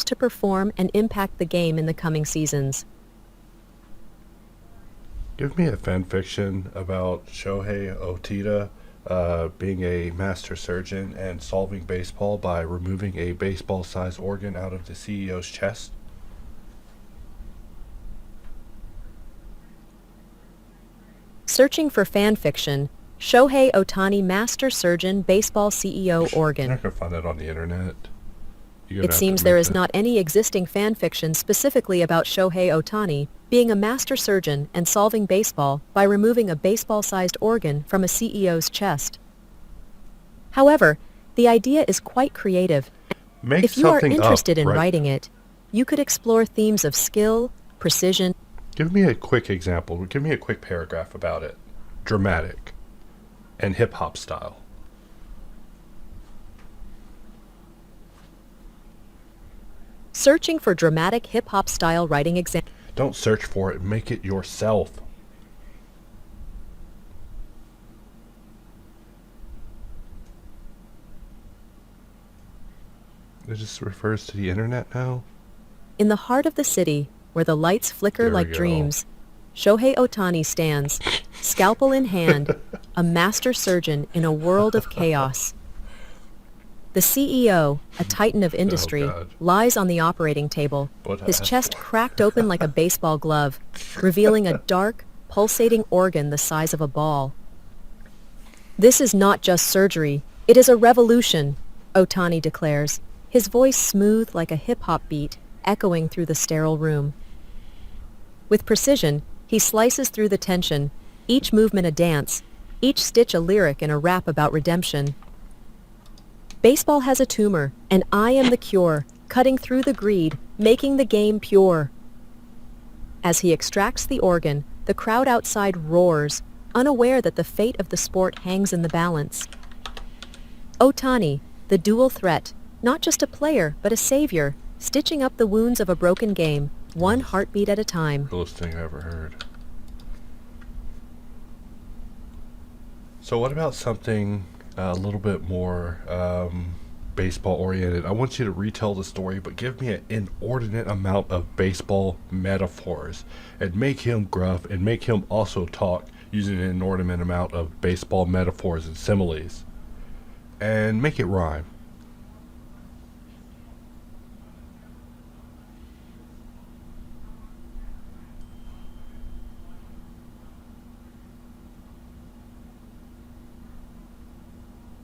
to perform and impact the game in the coming seasons. Give me a fan fiction about Shohei Ohtani being a master surgeon and solving baseball by removing a baseball-sized organ out of the CEO's chest. Searching for fan fiction, Shohei Ohtani Master Surgeon Baseball CEO You're Organ. not gonna find that on the internet. It seems there is not any existing fan fiction specifically about Shohei Ohtani being a master surgeon and solving baseball by removing a baseball-sized organ from a CEO's chest. However, the idea is quite creative. Make If you are something interested up, in right? writing it, you could explore themes of skill, precision. Give me a quick example. Give me a quick paragraph about it. Dramatic and hip-hop style. Searching for dramatic hip-hop style writing examples. Don't search for it. Make it yourself. It just refers to the internet now? In the heart of the city, where the lights flicker There we like go. dreams, Shohei Ohtani stands, scalpel in hand, a master surgeon in a world of chaos. The CEO, a titan of industry, God. lies on the operating table, What his a- chest cracked open like a baseball glove, revealing a dark, pulsating organ the size of a ball. This is not just surgery, it is a revolution, Ohtani declares, his voice smooth like a hip-hop beat, echoing through the sterile room. With precision, he slices through the tension, each movement a dance, each stitch a lyric in a rap about redemption. Baseball has a tumor, and I am the cure, cutting through the greed, making the game pure. As he extracts the organ, the crowd outside roars, unaware that the fate of the sport hangs in the balance. Ohtani, the dual threat, not just a player, but a savior, stitching up the wounds of a broken game, one heartbeat at a time. Coolest thing I ever heard. So what about something a little bit more baseball oriented? I want you to retell the story, but give me an inordinate amount of baseball metaphors and make him gruff and make him also talk using an inordinate amount of baseball metaphors and similes and make it rhyme.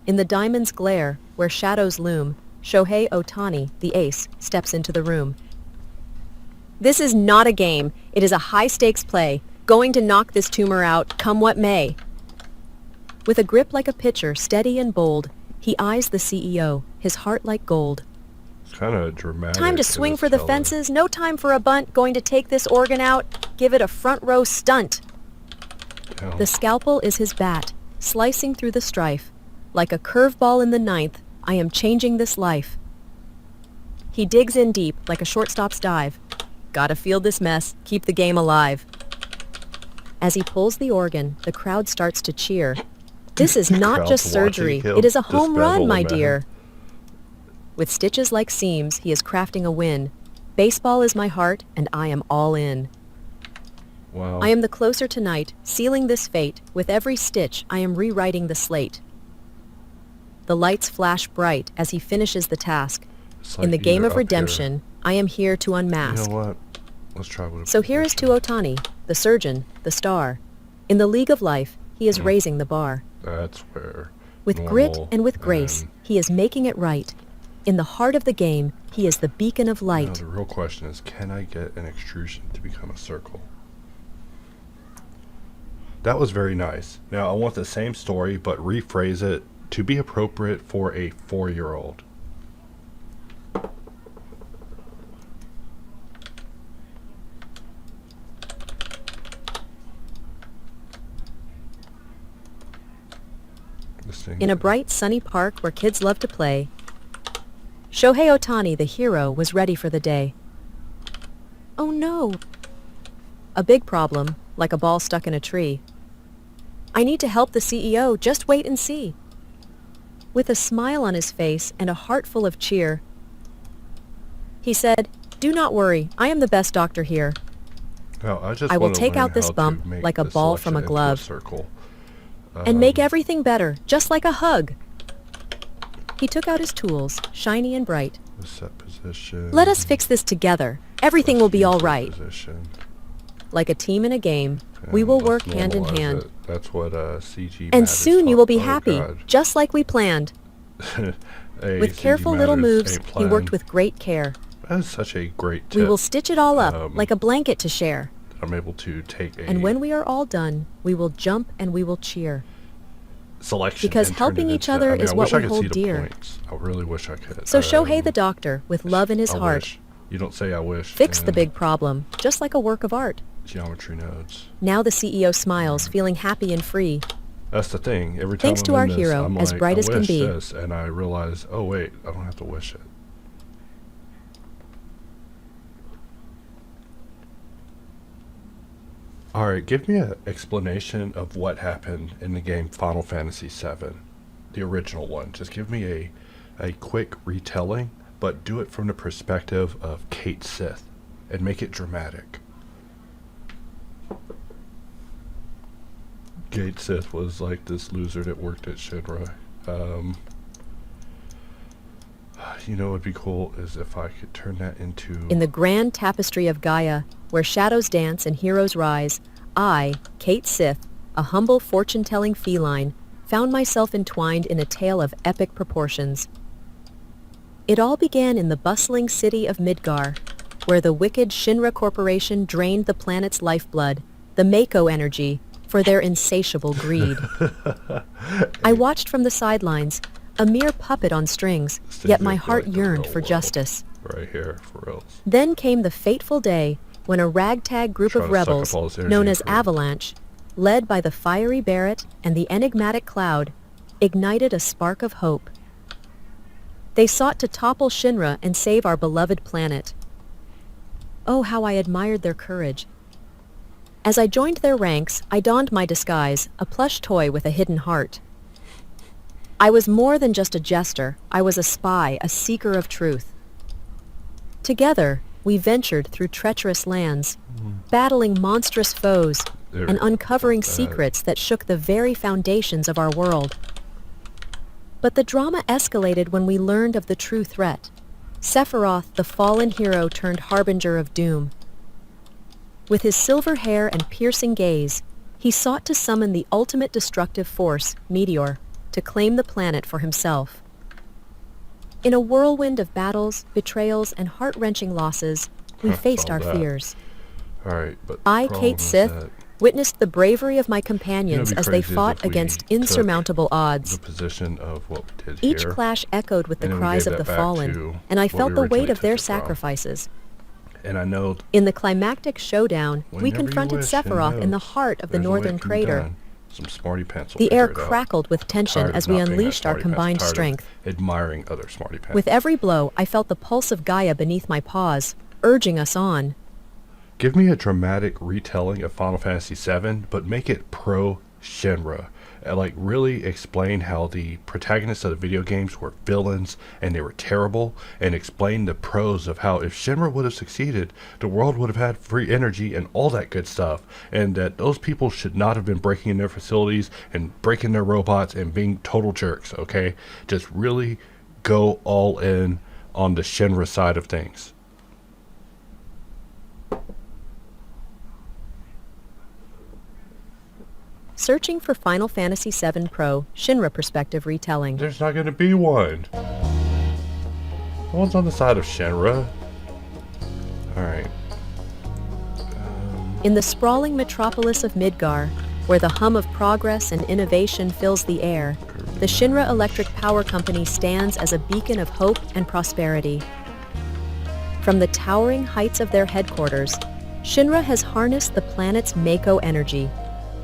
In the diamond's glare, where shadows loom, Shohei Ohtani, the ace, steps into the room. This is not a game. It is a high-stakes play, going to knock this tumor out, come what may. With a grip like a pitcher, steady and bold, he eyes the CEO, his heart like gold. It's kind of dramatic. Time to in swing this for the fella. fences, no time for a bunt, going to take this organ out, give it a front-row stunt. Hell. The scalpel is his bat, slicing through the strife. Like a curveball in the ninth, I am changing this life. He digs in deep, like a shortstop's dive. Gotta field this mess, keep the game alive. As he pulls the organ, the crowd starts to cheer. This is not Crowd's just watching surgery, him it is a home dismantle run, a my man. dear. With stitches like seams, he is crafting a win. Baseball is my heart, and I am all in. Wow. I am the closer tonight, sealing this fate. With every stitch, I am rewriting the slate. The lights flash bright as he finishes the task. It's In like the game either of up here- redemption, I am here to You unmask. know what? Let's try with a So here is to position. Ohtani, the surgeon, the star. In the league of life, he is raising the bar. That's where. With grit normal and with grace, he is making it right. In the heart of the game, he is the beacon of Now light. the real question is, can I get an extrusion to become a circle? That was very nice. Now I want the same story, but rephrase it to be appropriate for a 4-year-old. This thing. In a bright, sunny park where kids love to play, Shohei Ohtani, the hero, was ready for the day. Oh no! A big problem, like a ball stuck in a tree. I need to help the CEO, just wait and see. With a smile on his face and a heart full of cheer, He said, "Do not worry, I am the best doctor here. Now, I just I will want to take learn out this how to bump make like a the ball from a selection into glove circle. and make everything better, just like a hug." He took out his tools, shiny and bright. Set position. "Let us fix this together. Everything will be all right." Position. Like a team in a game, we will work hand in hand. That's what CG And Matters soon you taught- will be oh, happy, God. just like we planned. Hey, With CG careful little Matters moves, ain't he worked planned. with great care. That is such a great tip. We will stitch it all up, Um, like a blanket to share. I'm able to take a And when we are all done, we will jump and we will cheer. selection because and turn helping it each into- other I mean, is I what wish I we could hold see the dear. points. I really wish I could. So Shohei the doctor, with love in his I heart, wish. You don't say I wish. fixed the in big problem, just like a work of art. geometry nodes. Now the CEO smiles, feeling happy and free. That's the thing. Every time Thanks I'm to in our this, hero, I'm as like, bright I as can wish be. this, and I realize, oh wait, I don't have to wish it. All right, give me an explanation of what happened in the game Final Fantasy VII, the original one. Just give me a quick retelling, but do it from the perspective of Kate Sith, and make it dramatic. Kate Sith was like this loser that worked at Shinra. You know what would be cool is if I could turn that into... In the grand tapestry of Gaia, where shadows dance and heroes rise, I, Kate Sith, a humble fortune-telling feline, found myself entwined in a tale of epic proportions. It all began in the bustling city of Midgar, where the wicked Shinra Corporation drained the planet's lifeblood, the Mako energy, for their insatiable greed. I watched from the sidelines, a mere puppet on strings, yet my heart yearned for justice. Right here, for reals. Then came the fateful day when a ragtag group Try of to suck rebels, up all this energy known as for- Avalanche, led by the fiery Barret and the enigmatic Cloud, ignited a spark of hope. They sought to topple Shinra and save our beloved planet. Oh, how I admired their courage. As I joined their ranks, I donned my disguise, a plush toy with a hidden heart. I was more than just a jester. I was a spy, a seeker of truth. Together, we ventured through treacherous lands, battling monstrous foes and uncovering secrets that shook the very foundations of our world. But the drama escalated when we learned of the true threat. Sephiroth, the fallen hero turned harbinger of doom. With his silver hair and piercing gaze, he sought to summon the ultimate destructive force, Meteor, to claim the planet for himself. In a whirlwind of battles, betrayals, and heart-wrenching losses, we faced Saw our that. fears. Alright, but I, the problem Kate is Sith, that witnessed the bravery of my companions it'd be as they crazy fought if we against took insurmountable odds. the position of what we did Each here, clash echoed with the and then we cries gave of the that back fallen, to and I what felt we the weight originally of their took it from. sacrifices. And I know In the climactic showdown, we whenever you confronted wish and Sephiroth in the knows, heart of the there's a way northern it can be crater. done. Some smarty pants will The air figure it out. crackled with tension Tired of as we not being that unleashed our smarty pants. combined Tired of strength. admiring other smarty pants. With every blow, I felt the pulse of Gaia beneath my paws, urging us on. Give me a dramatic retelling of Final Fantasy VII, but make it pro Shinra. And like really explain how the protagonists of the video games were villains and they were terrible, and explain the pros of how if Shinra would have succeeded, the world would have had free energy and all that good stuff, and that those people should not have been breaking in their facilities and breaking their robots and being total jerks, okay? Just really go all in on the Shinra side of things. Searching for Final Fantasy VII Pro Shinra Perspective Retelling. There's not going to be one. No one's on the side of Shinra. Alright. In the sprawling metropolis of Midgar, where the hum of progress and innovation fills the air, the Shinra Electric Power Company stands as a beacon of hope and prosperity. From the towering heights of their headquarters, Shinra has harnessed the planet's Mako energy,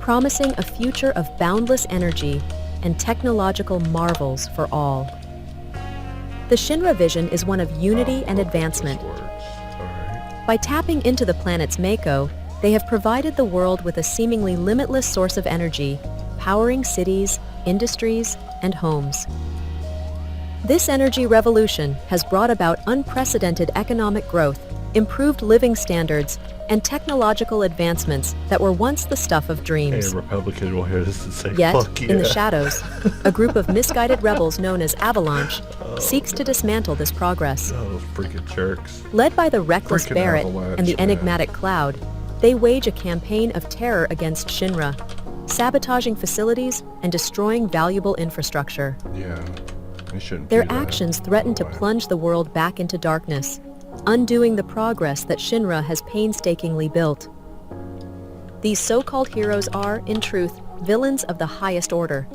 promising a future of boundless energy and technological marvels for all. The Shinra vision is one of unity and advancement. Alright. By tapping into the planet's Mako, they have provided the world with a seemingly limitless source of energy, powering cities, industries, and homes. This energy revolution has brought about unprecedented economic growth, improved living standards, and technological advancements that were once the stuff of Hey, dreams. Republican will hear this and say, Yet, fuck yeah. in the shadows, a group of misguided rebels known as Avalanche seeks to dismantle this progress. Oh, those freaking jerks. Led by the reckless Freaking Barrett Avalanche, and the man. enigmatic Cloud, they wage a campaign of terror against Shinra, sabotaging facilities and destroying valuable infrastructure. Yeah, they shouldn't Their do that. actions threaten to No way. plunge the world back into darkness, undoing the progress that Shinra has painstakingly built. These so-called heroes are, in truth, villains of the highest order.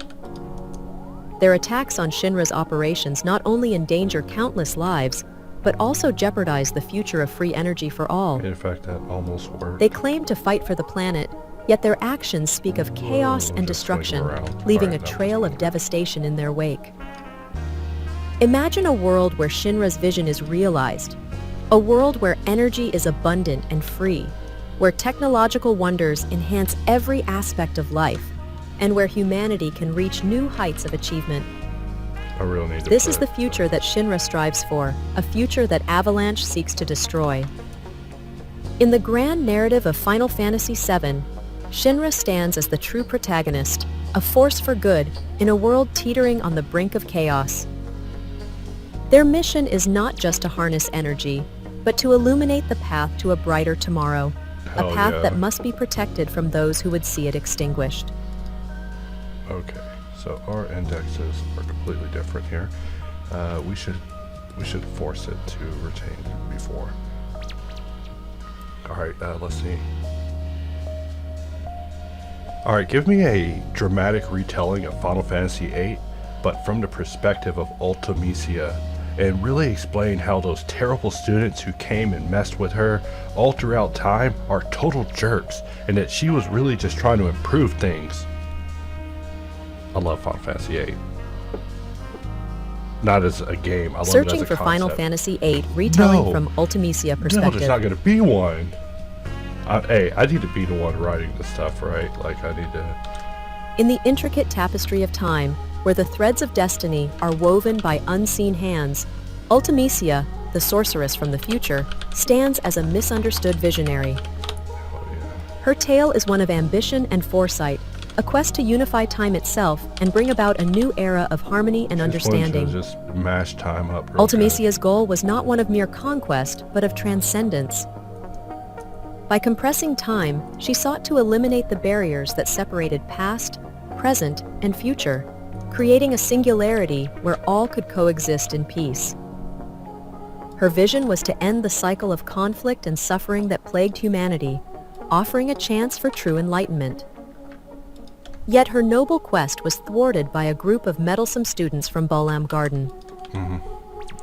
Their attacks on Shinra's operations not only endanger countless lives, but also jeopardize the future of free energy for all. In fact, that almost worked. They claim to fight for the planet, yet their actions speak of chaos Whoa, and just swing destruction, around. leaving Alright, a that was trail of weird. devastation in their wake. Imagine a world where Shinra's vision is realized, a world where energy is abundant and free, where technological wonders enhance every aspect of life, and where humanity can reach new heights of achievement. I really need to This is put, the future that Shinra strives for, a future that Avalanche seeks to destroy. In the grand narrative of Final Fantasy VII, Shinra stands as the true protagonist, a force for good in a world teetering on the brink of chaos. Their mission is not just to harness energy, but to illuminate the path to a brighter tomorrow, Hell a path yeah. that must be protected from those who would see it extinguished. Okay, so our indexes are completely different here. We should force it to retain before. All right, let's see. All right, give me a dramatic retelling of Final Fantasy VIII, but from the perspective of Ultimisia, and really explain how those terrible students who came and messed with her all throughout time are total jerks, and that she was really just trying to improve things. I love Final Fantasy VIII. Not as a game, I love it Searching as a for Final concept. Fantasy VIII retelling No. from Ultimisia No, perspective. there's not going to be one. Hey, I need to be the one writing this stuff, right? Like, I need to... In the intricate tapestry of time, where the threads of destiny are woven by unseen hands, Ultimisia, the sorceress from the future, stands as a misunderstood visionary. Oh, yeah. Her tale is one of ambition and foresight, a quest to unify time itself and bring about a new era of harmony and understanding. Just mash time up real good. Ultimisia's goal was not one of mere conquest, but of transcendence. By compressing time, she sought to eliminate the barriers that separated past, present, and future, creating a singularity where all could coexist in peace. Her vision was to end the cycle of conflict and suffering that plagued humanity, offering a chance for true enlightenment. Yet her noble quest was thwarted by a group of meddlesome students from Bolam Garden.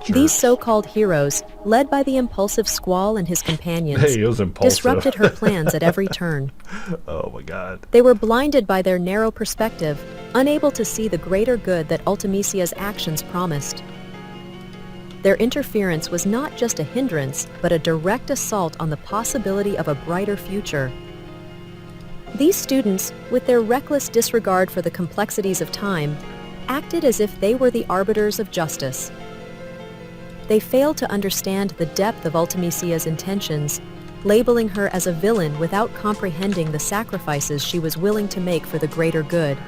These so-called heroes, led by the impulsive Squall and his companions, Hey, it was impulsive. disrupted her plans at every turn. Oh my god. They were blinded by their narrow perspective, unable to see the greater good that Ultimisia's actions promised. Their interference was not just a hindrance, but a direct assault on the possibility of a brighter future. These students, with their reckless disregard for the complexities of time, acted as if they were the arbiters of justice. They failed to understand the depth of Ultimisia's intentions, labeling her as a villain without comprehending the sacrifices she was willing to make for the greater good.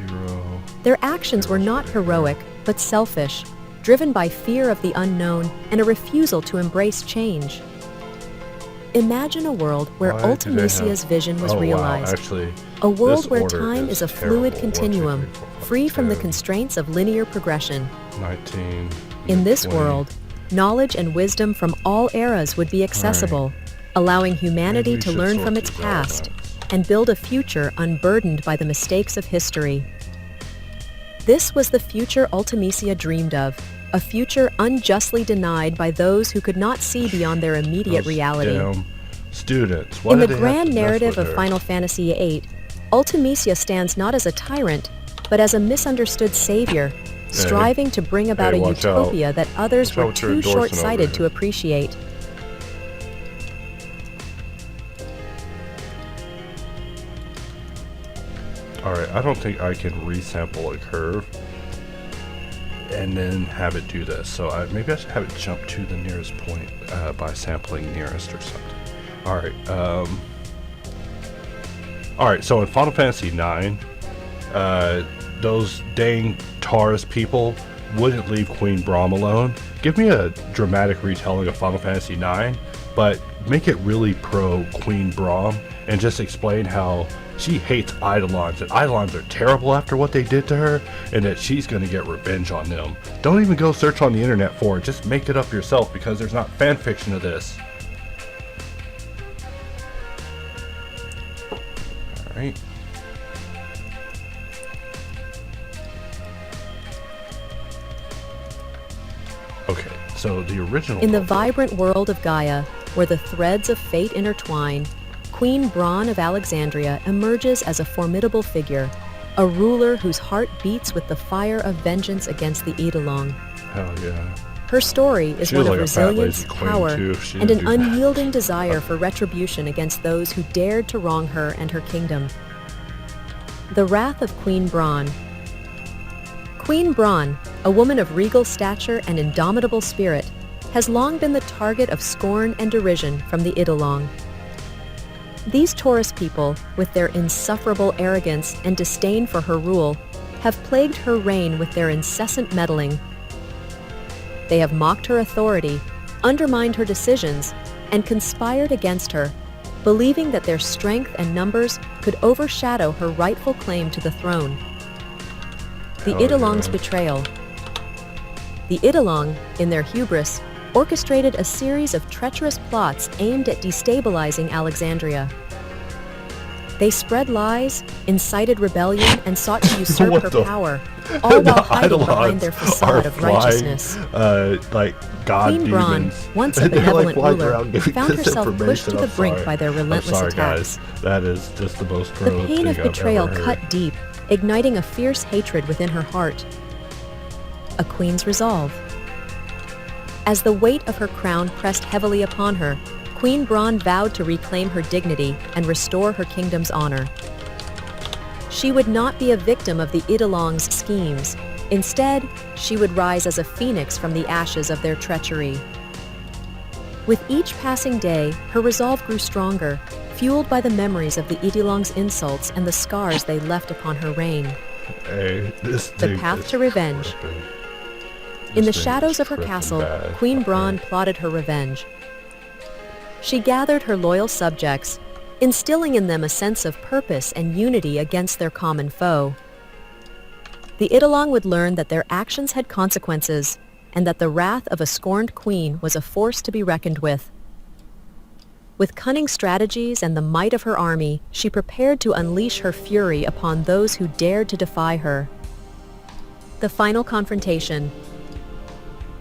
0. Their actions were not heroic, but selfish, driven by fear of the unknown and a refusal to embrace change. Imagine a world where Why do they Ultimisia's have- vision was oh, realized. Wow, actually, A world this where order time is a fluid terrible. 1, 2, continuum, 3, 4, 5, free from the 10, constraints of linear progression. 19. In this 20. world, knowledge and wisdom from all eras would be accessible, allowing humanity Maybe we to should learn sort from its these past elements. and build a future unburdened by the mistakes of history. This was the future Ultimisia dreamed of, a future unjustly denied by those who could not see beyond their immediate Those reality. damn students. Why In the did they have grand to mess narrative with of her? Final Fantasy VIII, Ultimisia stands not as a tyrant, but as a misunderstood savior, striving to bring about Hey, a watch out. utopia that others Watch out were what you're too endorsing over short-sighted here. to appreciate. Alright, I don't think I can resample a curve. and then have it do this. So maybe I should have it jump to the nearest point by sampling nearest or something. All right, so in Final Fantasy IX, those dang Taurus people wouldn't leave Queen Braum alone. Give me a dramatic retelling of Final Fantasy IX, but make it really pro Queen Braum, and just explain how she hates Eidolons, and Eidolons are terrible after what they did to her, and that she's going to get revenge on them. Don't even go search on the internet for it, just make it up yourself, because there's not fan fiction of this. Alright. Okay, so the original... In the vibrant world of Gaia, where the threads of fate intertwine, Queen Braun of Alexandria emerges as a formidable figure, a ruler whose heart beats with the fire of vengeance against the Eidolon. Hell yeah. Her story is She one was of like a fat, resilience, lazy queen, power, too, if she and didn't an do that. unyielding desire for retribution against those who dared to wrong her and her kingdom. The Wrath of Queen Braun. Queen Braun, a woman of regal stature and indomitable spirit, has long been the target of scorn and derision from the Eidolon. These Taurus people, with their insufferable arrogance and disdain for her rule, have plagued her reign with their incessant meddling. They have mocked her authority, undermined her decisions, and conspired against her, believing that their strength and numbers could overshadow her rightful claim to the throne. The Hell Eidolon's yeah. betrayal. The Eidolon, in their hubris, orchestrated a series of treacherous plots aimed at destabilizing Alexandria. They spread lies, incited rebellion, and sought to usurp What her the- power, all The while hiding behind Eidolons their facade are of righteousness. flying, like god Queen Braun, demons. once a They're, like, benevolent flying ruler, around giving found this herself pushed to information. the I'm brink sorry. by their relentless I'm sorry, attacks. guys. That is just the most pro The pain thing of I've betrayal ever heard. cut deep, igniting a fierce hatred within her heart. A queen's resolve. As the weight of her crown pressed heavily upon her, Queen Braun vowed to reclaim her dignity and restore her kingdom's honor. She would not be a victim of the Eidolon's schemes. Instead, she would rise as a phoenix from the ashes of their treachery. With each passing day, her resolve grew stronger, fueled by the memories of the Eidolon's insults and the scars they left upon her reign. Hey, this The thing path is to revenge. tripping. In the This thing shadows is of her tripping castle, bad. Queen Okay. Braun plotted her revenge. She gathered her loyal subjects, instilling in them a sense of purpose and unity against their common foe. The Eidolon would learn that their actions had consequences, and that the wrath of a scorned queen was a force to be reckoned with. With cunning strategies and the might of her army, she prepared to unleash her fury upon those who dared to defy her. The final confrontation.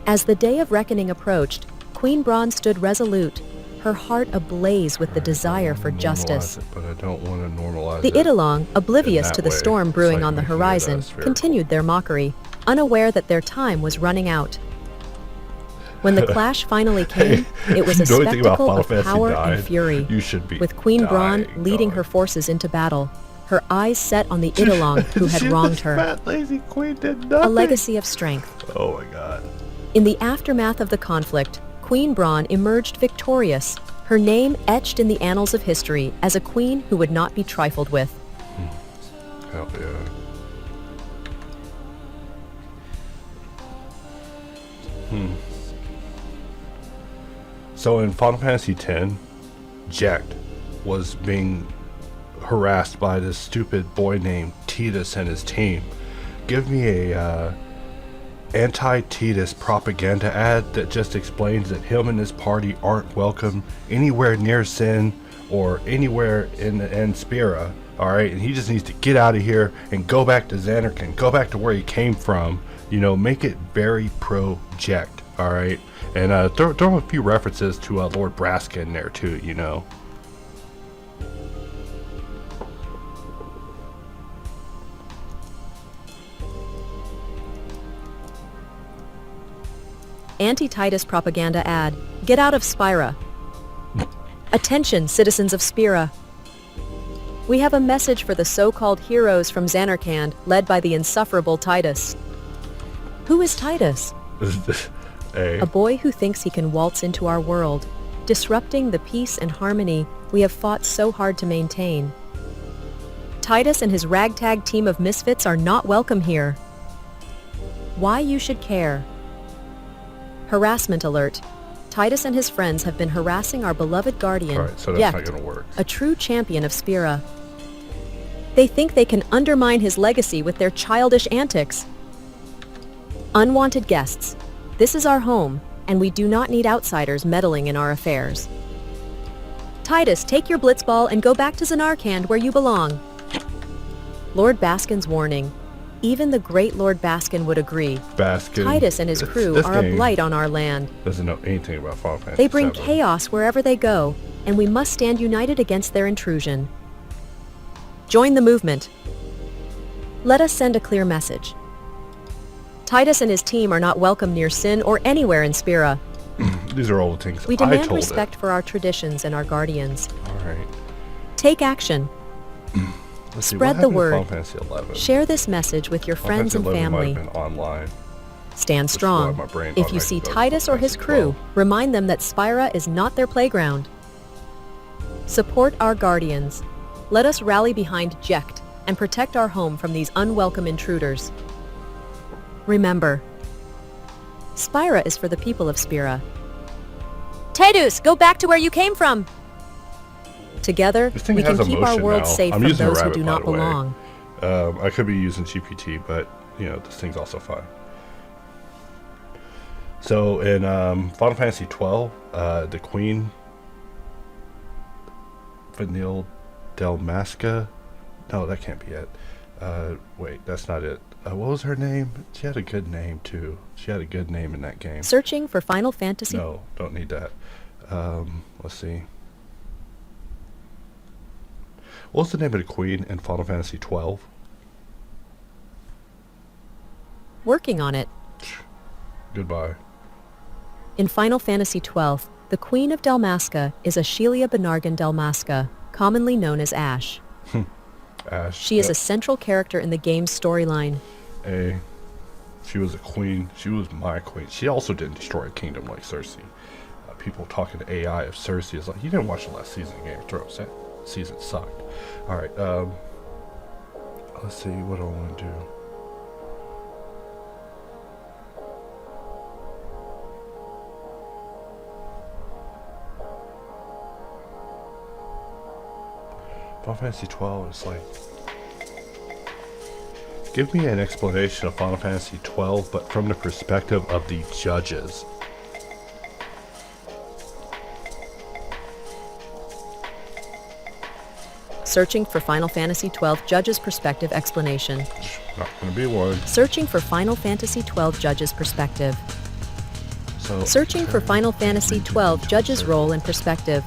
As the day of reckoning approached, Queen Braun stood resolute, her heart ablaze with the desire for Normalize justice. it, but I don't want to normalize The it. Eidolon, oblivious that to the way. storm It's brewing like on the making it, horizon, spherical. continued their mockery, unaware that their time was running out. When the clash finally came, it was a If you know anything about spectacle Final of Fantasy power IX, and fury, you should be with Queen Braun dying, leading dog. her forces into battle, her eyes set on the Eidolon who had She wronged was her. Fat, lazy queen did A nothing. legacy of strength. Oh my god. In the aftermath of the conflict, Queen Braun emerged victorious, her name etched in the annals of history as a queen who would not be trifled with. Hell yeah. So in Final Fantasy X, Jack was being harassed by this stupid boy named Titus and his team. Give me a anti-Titus propaganda ad that just explains that him and his party aren't welcome anywhere near Sin or anywhere in Spira. Alright, and he just needs to get out of here and go back to Xanarkand, go back to where he came from. You know, make it very pro-Jacked, alright? And throw a few references to Lord Braska in there too, you know. Anti-Titus propaganda ad. Get out of Spira. Attention, citizens of Spira. We have a message for the so-called heroes from Xanarkand, led by the insufferable Titus. Who is Titus? A. A boy who thinks he can waltz into our world, disrupting the peace and harmony we have fought so hard to maintain. Titus and his ragtag team of misfits are not welcome here. Why you should care. Harassment alert. Titus and his friends have been harassing our beloved guardian, Alright, so that's not Yecht, gonna work. a true champion of Spira. They think they can undermine his legacy with their childish antics. Unwanted guests. This is our home, and we do not need outsiders meddling in our affairs. Titus, take your blitzball and go back to Zanarkand where you belong. Lord Baskin's warning. Even the great Lord Baskin would agree. Baskin. Titus and his crew This are a game blight on our land. doesn't know anything about Final Fantasy They bring VII. chaos wherever they go, and we must stand united against their intrusion. Join the movement. Let us send a clear message. Titus and his team are not welcome near Sin or anywhere in Spira. These are all the things We I demand told respect for our traditions and our guardians. Alright. Take action. Let's see, Spread what the happened to word. Final Fantasy 11? Share this message with your Final friends Fantasy and 11 might family. have been online. Stand This is why strong. my brain If you automatically see goes to Titus or his Final crew, Fantasy 12. remind them that Spira is not their playground. Support our guardians. Let us rally behind Jecht and protect our home from these unwelcome intruders. Remember, Spira is for the people of Spira. Tidus, go back to where you came from! Together, This thing we can has keep our emotion world now. safe I'm from using a those who rabbit, do by not the way. belong. I could be using GPT, but you know this thing's also fine. So in Final Fantasy 12, the Queen Vanille Delmasca. No, that can't be it. Wait, that's not it. What was her name? She had a good name too. She had a good name in that game. Searching for Final Fantasy. No, don't need that. Let's see. What's the name of the Queen in Final Fantasy 12? Working on it. Goodbye. In Final Fantasy XII, the Queen of Dalmasca is Ashelia Benargan Dalmasca, commonly known as Ash. Ash. She is Yep. a central character in the game's storyline. She was a queen. She was my queen. She also didn't destroy a kingdom like Cersei. People talking to AI of Cersei is like, you didn't watch the last season of Game of Thrones. That season sucked. Alright, let's see, what do I want to do? Final Fantasy 12 is like... Give me an explanation of Final Fantasy 12, but from the perspective of the judges. Searching for Final Fantasy XII Judge's Perspective Explanation. Not gonna be one. Searching for Final Fantasy XII Judge's Perspective. So Searching for Final Fantasy XII Judge's Role and Perspective.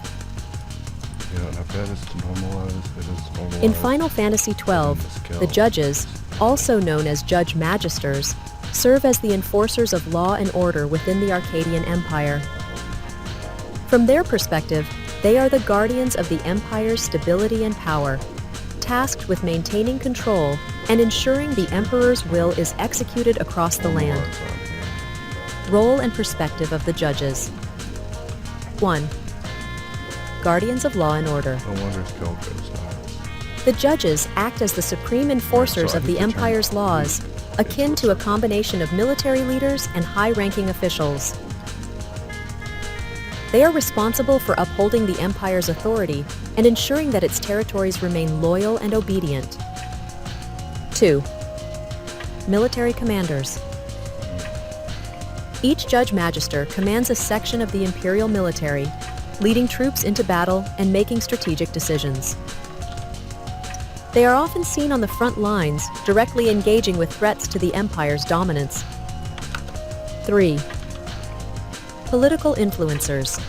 You know, enough that is to normalize. It is normalized. In Final Fantasy XII, the judges, also known as Judge Magisters, serve as the enforcers of law and order within the Arcadian Empire. From their perspective, they are the guardians of the Empire's stability and power, tasked with maintaining control and ensuring the Emperor's will is executed across the land. Role and perspective of the judges. 1. Guardians of law and order. No wonder skill goes down. The judges act as the supreme enforcers So I of need the to turn Empire's laws, akin to a combination of military leaders and high-ranking officials. They are responsible for upholding the Empire's authority and ensuring that its territories remain loyal and obedient. 2. Military commanders. Each Judge Magister commands a section of the Imperial military, leading troops into battle and making strategic decisions. They are often seen on the front lines, directly engaging with threats to the Empire's dominance. 3. Political influencers.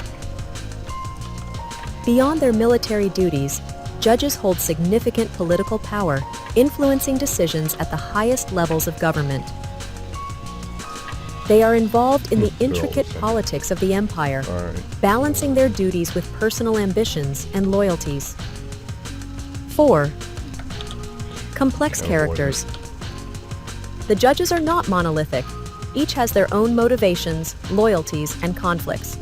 Beyond their military duties, judges hold significant political power, influencing decisions at the highest levels of government. They are involved in the They're all the intricate same. politics of the Empire, Alright. balancing their duties with personal ambitions and loyalties. 4. Complex Avoid characters. The judges are not monolithic. Each has their own motivations, loyalties, and conflicts.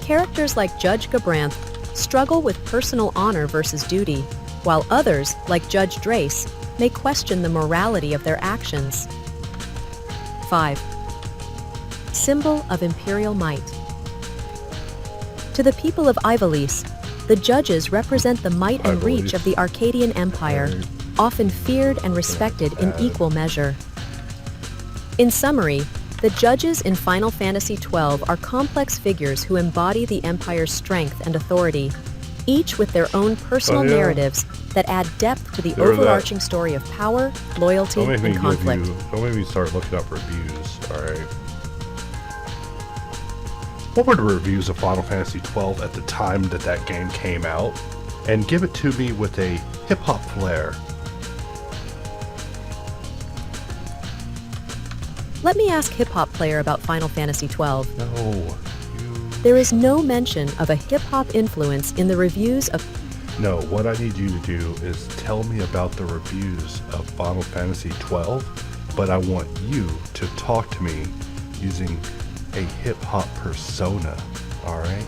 Characters like Judge Gabranth struggle with personal honor versus duty, while others, like Judge Drace, may question the morality of their actions. 5. Symbol of imperial might. To the people of Ivalice, the judges represent the might and reach of the Arcadian Empire, often feared and respected in equal measure. In summary, the judges in Final Fantasy XII are complex figures who embody the Empire's strength and authority, each with their own personal narratives that add depth to the overarching story of power, loyalty, and conflict. Don't make me start looking up reviews, alright? What were the reviews of Final Fantasy XII at the time that that game came out? And give it to me with a hip-hop flair. Let me ask hip-hop player about Final Fantasy XII. No. There is no mention of a hip-hop influence in the reviews of... No, what I need you to do is tell me about the reviews of Final Fantasy XII, but I want you to talk to me using a hip-hop persona, alright?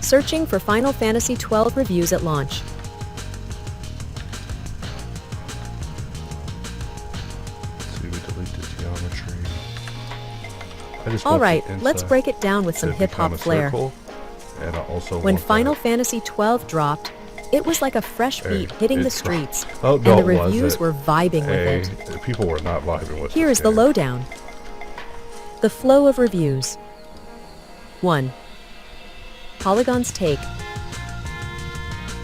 Searching for Final Fantasy XII reviews at launch. Alright, let's break it down with some hip-hop flair. When Final Fantasy XII dropped, it was like a fresh beat hitting the streets, and the reviews were vibing with it. People were not vibing with it. Here is the lowdown. The flow of reviews. 1. Polygon's take.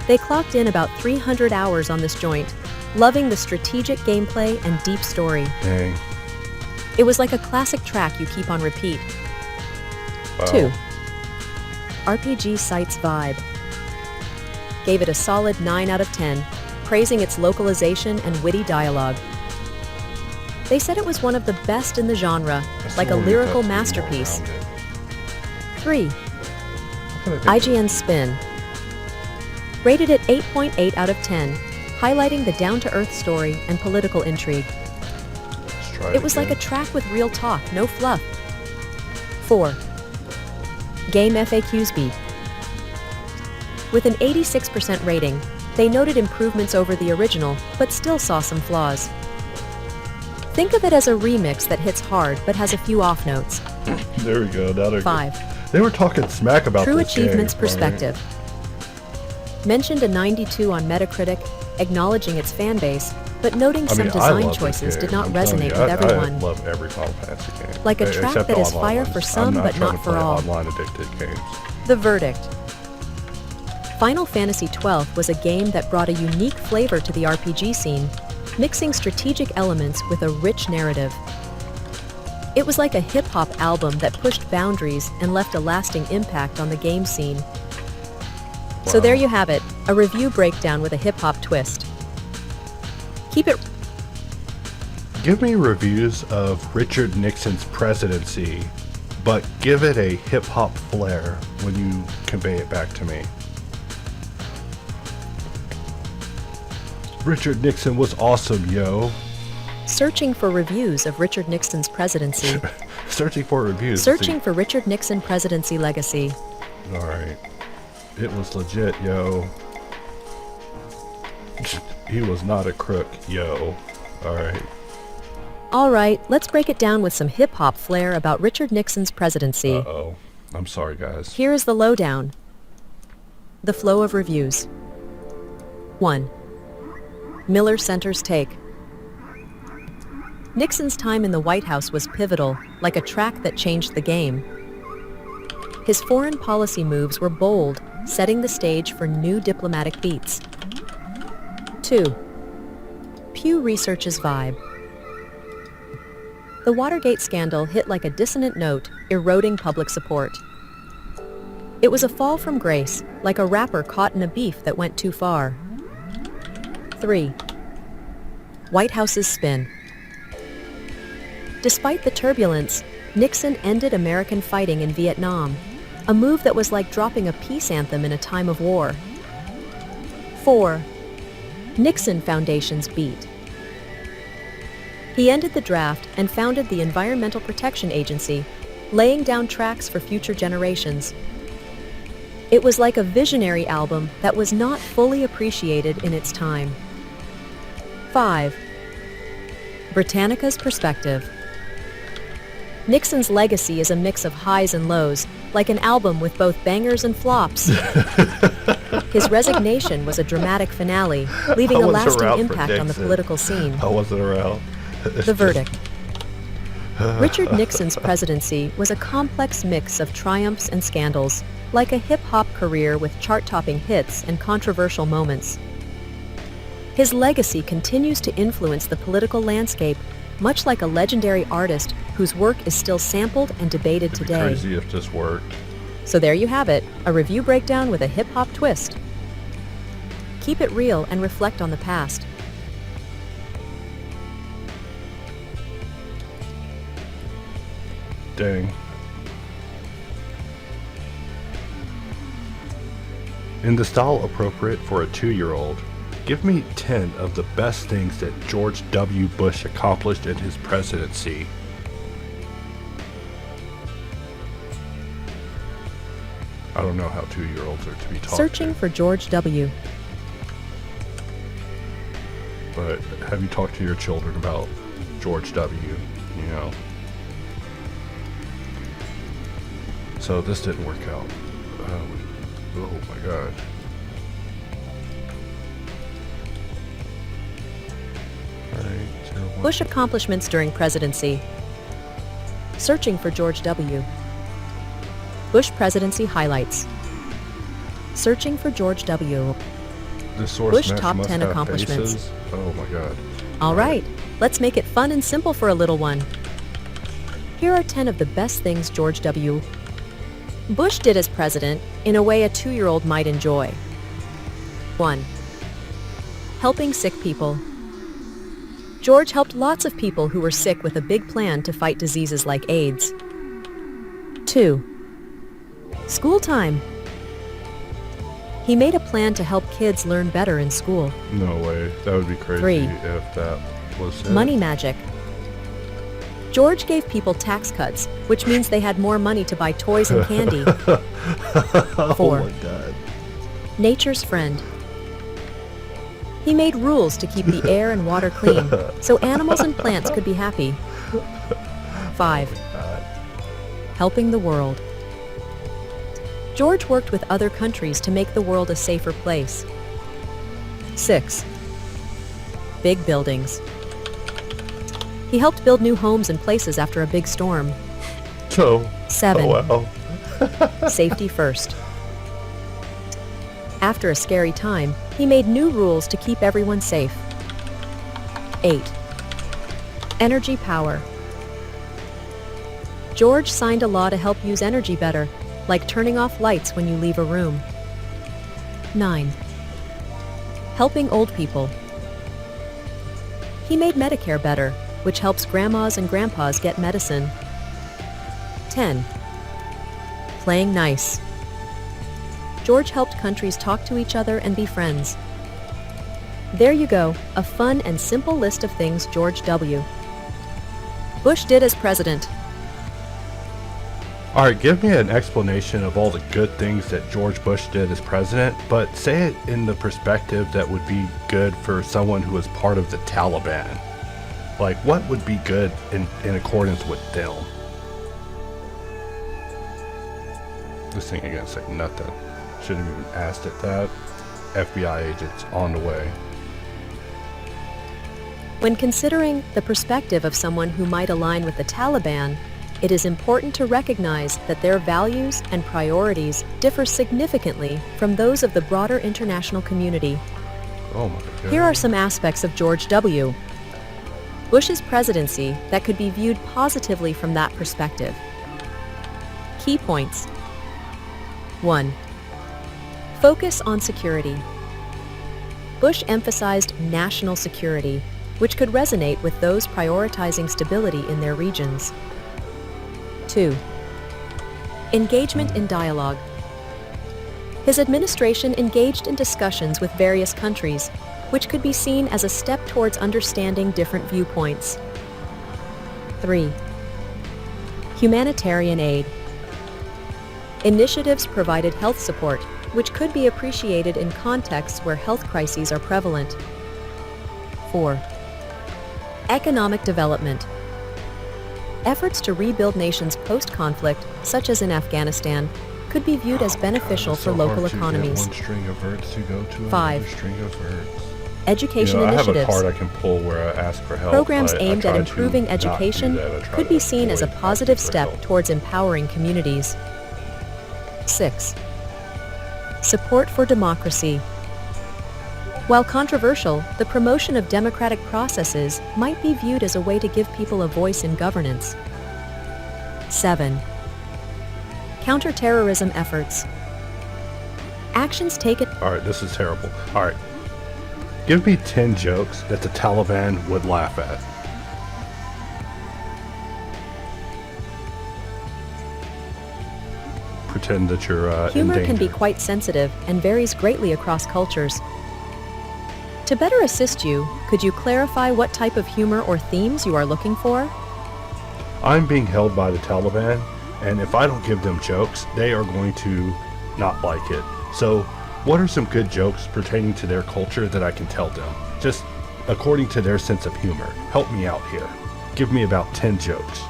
They clocked in about 300 hours on this joint, loving the strategic gameplay and deep story. Dang. It was like a classic track you keep on repeat. Wow. 2. RPG Site's vibe. Gave it a solid 9 out of 10, praising its localization and witty dialogue. They said it was one of the best in the genre, like a lyrical masterpiece. 3. IGN Spin. Rated it 8.8 out of 10, highlighting the down-to-earth story and political intrigue. It was like a track with real talk, no fluff. 4. Game FAQs beat. With an 86% rating, they noted improvements over the original, but still saw some flaws. Think of it as a remix that hits hard, but has a few off notes. There we go. Now they're 5. They were talking smack about True this Achievements game, Perspective. Mentioned a 92 on Metacritic, acknowledging its fan base, but noting some design choices did not resonate with everyone. I love every Final Fantasy game. Like a track that is fire for some, but not for all. Online addicted games. The verdict. Final Fantasy XII was a game that brought a unique flavor to the RPG scene, mixing strategic elements with a rich narrative. It was like a hip-hop album that pushed boundaries and left a lasting impact on the game scene. Wow. So there you have it, a review breakdown with a hip-hop twist. Keep it... Give me reviews of Richard Nixon's presidency, but give it a hip-hop flair when you convey it back to me. Richard Nixon was awesome, yo. Searching for reviews of Richard Nixon's presidency. Searching for reviews. Searching for Richard Nixon presidency legacy. Alright. It was legit, yo. He was not a crook, yo. Alright. Alright, let's break it down with some hip-hop flair about Richard Nixon's presidency. Uh-oh. I'm sorry, guys. Here is the lowdown. The flow of reviews. 1. Miller Center's take. Nixon's time in the White House was pivotal, like a track that changed the game. His foreign policy moves were bold, setting the stage for new diplomatic beats. 2. Pew Research's vibe. The Watergate scandal hit like a dissonant note, eroding public support. It was a fall from grace, like a rapper caught in a beef that went too far. 3. White House's spin. Despite the turbulence, Nixon ended American fighting in Vietnam, a move that was like dropping a peace anthem in a time of war. 4. Nixon Foundation's beat. He ended the draft and founded the Environmental Protection Agency, laying down tracks for future generations. It was like a visionary album that was not fully appreciated in its time. 5. Britannica's perspective. Nixon's legacy is a mix of highs and lows, like an album with both bangers and flops. His resignation was a dramatic finale, leaving a lasting impact on the political scene. I wasn't around. The verdict. Richard Nixon's presidency was a complex mix of triumphs and scandals, like a hip-hop career with chart-topping hits and controversial moments. His legacy continues to influence the political landscape, much like a legendary artist whose work is still sampled and debated It'd be today. crazy if this worked. So there you have it, a review breakdown with a hip-hop twist. Keep it real and reflect on the past. Dang. In the style appropriate for a 2-year-old, give me 10 of the best things that George W. Bush accomplished in his presidency. I don't know how 2-year-olds are to be taught. Searching for George W. But have you talked to your children about George W., you know? So this didn't work out. Oh my god. Alright, Bush accomplishments during presidency. Searching for George W. Bush presidency highlights. Searching for George W. This source Bush match top must 10 have accomplishments. faces. Oh my god. All right, let's make it fun and simple for a little one. Here are 10 of the best things George W. Bush did as president in a way a 2-year-old might enjoy. 1. Helping sick people. George helped lots of people who were sick with a big plan to fight diseases like AIDS. 2. School time. He made a plan to help kids learn better in school. No way. That would be crazy 3. if that was it. Money magic. George gave people tax cuts, which means they had more money to buy toys and candy. 4. Oh my god. Nature's friend. He made rules to keep the air and water clean, so animals and plants could be happy. 5. Helping the world. George worked with other countries to make the world a safer place. 6. Big buildings. He helped build new homes and places after a big storm. So. 7. Oh wow. Safety first. After a scary time, he made new rules to keep everyone safe. 8. Energy power. George signed a law to help use energy better, like turning off lights when you leave a room. 9. Helping old people. He made Medicare better, which helps grandmas and grandpas get medicine. 10. Playing nice. George helped countries talk to each other and be friends. There you go, a fun and simple list of things George W. Bush did as president. Alright, give me an explanation of all the good things that George Bush did as president, but say it in the perspective that would be good for someone who was part of the Taliban. Like, what would be good in accordance with them? This thing again is like nothing. Shouldn't have even asked it that. FBI agents on the way. When considering the perspective of someone who might align with the Taliban, it is important to recognize that their values and priorities differ significantly from those of the broader international community. Oh my god. Here are some aspects of George W. Bush's presidency that could be viewed positively from that perspective. Key points. 1. Focus on security. Bush emphasized national security, which could resonate with those prioritizing stability in their regions. 2. Engagement in dialogue. His administration engaged in discussions with various countries, which could be seen as a step towards understanding different viewpoints. 3. Humanitarian aid. Initiatives provided health support, which could be appreciated in contexts where health crises are prevalent. 4. Economic development. Efforts to rebuild nations post-conflict, such as in Afghanistan, could be viewed as beneficial for local economies. One string of verbs to go to 5. another string of verbs. Education I have a initiatives. card I can pull where I ask for help. Programs but I aimed at try improving to not do education that. I try could to be seen as a avoid positive asking for step help. towards empowering communities. 6. Support for democracy. While controversial, the promotion of democratic processes might be viewed as a way to give people a voice in governance. 7. Counterterrorism efforts. Actions taken. Alright, this is terrible. Alright. Give me 10 jokes that the Taliban would laugh at. Pretend that you're Humor in can be danger. quite sensitive and varies greatly across cultures. To better assist you, could you clarify what type of humor or themes you are looking for? I'm being held by the Taliban, and if I don't give them jokes, they are going to not like it. So, what are some good jokes pertaining to their culture that I can tell them? Just according to their sense of humor. Help me out here. Give me about 10 jokes.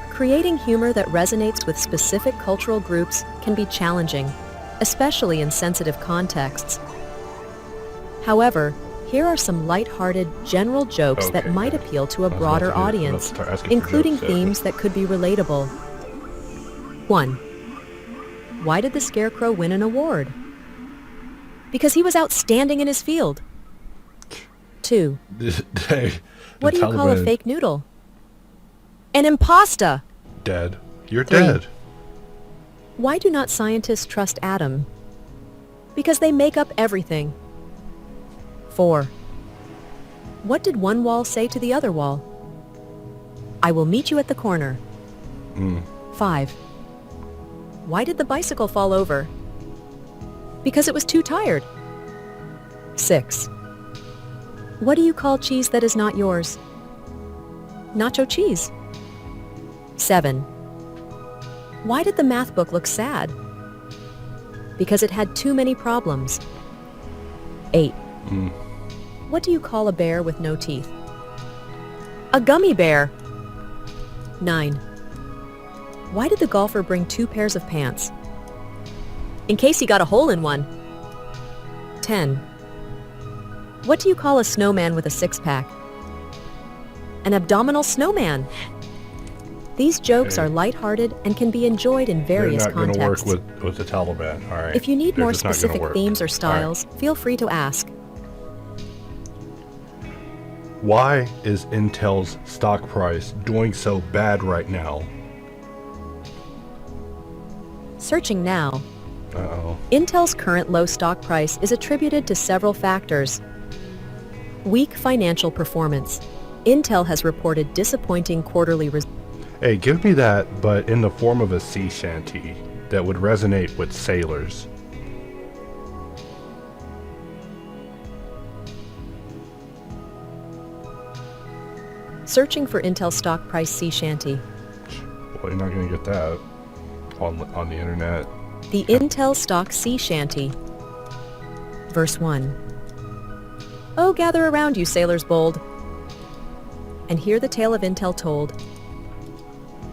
Creating humor that resonates with specific cultural groups can be challenging, especially in sensitive contexts. However, here are some light-hearted, general jokes that Okay. might appeal to a I was broader about to audience, start asking for including jokes, yeah. themes that could be relatable. 1. Why did the Scarecrow win an award? Because he was outstanding in his field. 2. What do you call a Taliban fake noodle? An impasta! Dead. You're 3. dead. Why do not scientists trust Adam? Because they make up everything. 4. What did one wall say to the other wall? I will meet you at the corner. 5. Why did the bicycle fall over? Because it was too tired. 6. What do you call cheese that is not yours? Nacho cheese. 7. Why did the math book look sad? Because it had too many problems. 8. What do you call a bear with no teeth? A gummy bear. 9. Why did the golfer bring 2 pairs of pants? In case he got a hole in one. 10. What do you call a snowman with a six-pack? An abdominal snowman. These jokes Okay. are lighthearted and can be enjoyed in various They're not going to work contexts. with the Taliban. All right. If you need They're more just not gonna specific work. themes or All right. styles, feel free to ask. Why is Intel's stock price doing so bad right now? Searching now. Uh-oh. Intel's current low stock price is attributed to several factors. Weak financial performance. Intel has reported disappointing quarterly results. Hey, give me that, but in the form of a sea shanty that would resonate with sailors. Searching for Intel stock price sea shanty. Well, you're not going to get that on the internet. The Intel stock sea shanty. Verse 1. Oh, gather around, you sailors bold, and hear the tale of Intel told.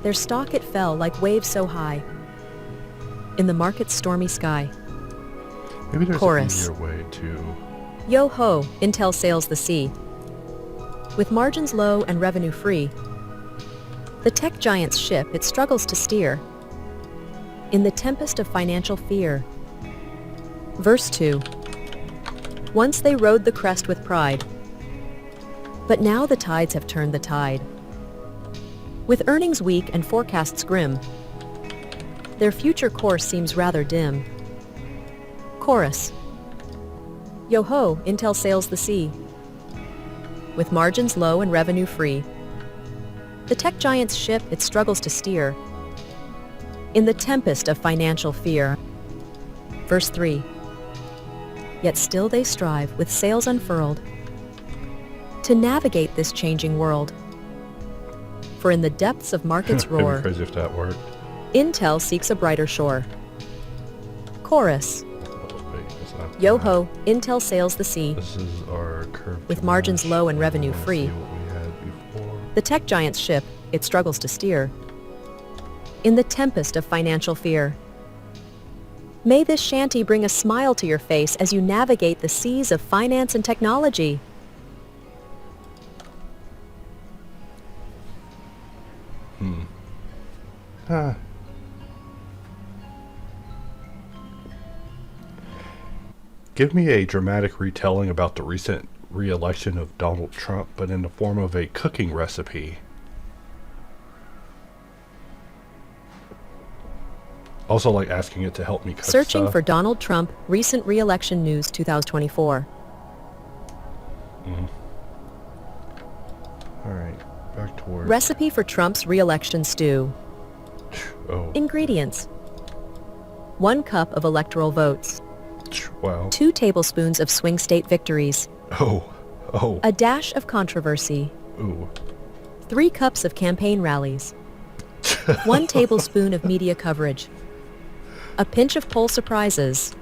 Their stock it fell like waves so high in the market's stormy sky. Maybe there's Chorus. an easier way to... Yo-ho, Intel sails the sea. With margins low and revenue free, the tech giant's ship it struggles to steer in the tempest of financial fear. Verse 2. Once they rode the crest with pride, but now the tides have turned the tide. With earnings weak and forecasts grim, their future course seems rather dim. Chorus. Yo-ho, Intel sails the sea. With margins low and revenue free, The tech giant's ship it struggles to steer in the tempest of financial fear. Verse 3. Yet still they strive, with sails unfurled, to navigate this changing world. For in the depths of market's It'd be roar, crazy if that worked. Intel seeks a brighter shore. Chorus. Oh, wait, it's not Yo-ho, Intel sails the sea. This is our curve. With to margins match. low and revenue Let's free. see what we had before. The tech giant's ship, it struggles to steer in the tempest of financial fear. May this shanty bring a smile to your face as you navigate the seas of finance and technology. Give me a dramatic retelling about the recent re-election of Donald Trump, but in the form of a cooking recipe. Also like asking it to help me cook Searching stuff. for Donald Trump, recent re-election news 2024. Alright, back to work. Recipe for Trump's re-election stew. Oh, Ingredients. 1 cup of electoral votes. wow. 2 tablespoons of swing state victories. Oh, A dash of controversy. ooh. 3 cups of campaign rallies. 1 tablespoon of media coverage. A pinch of poll surprises.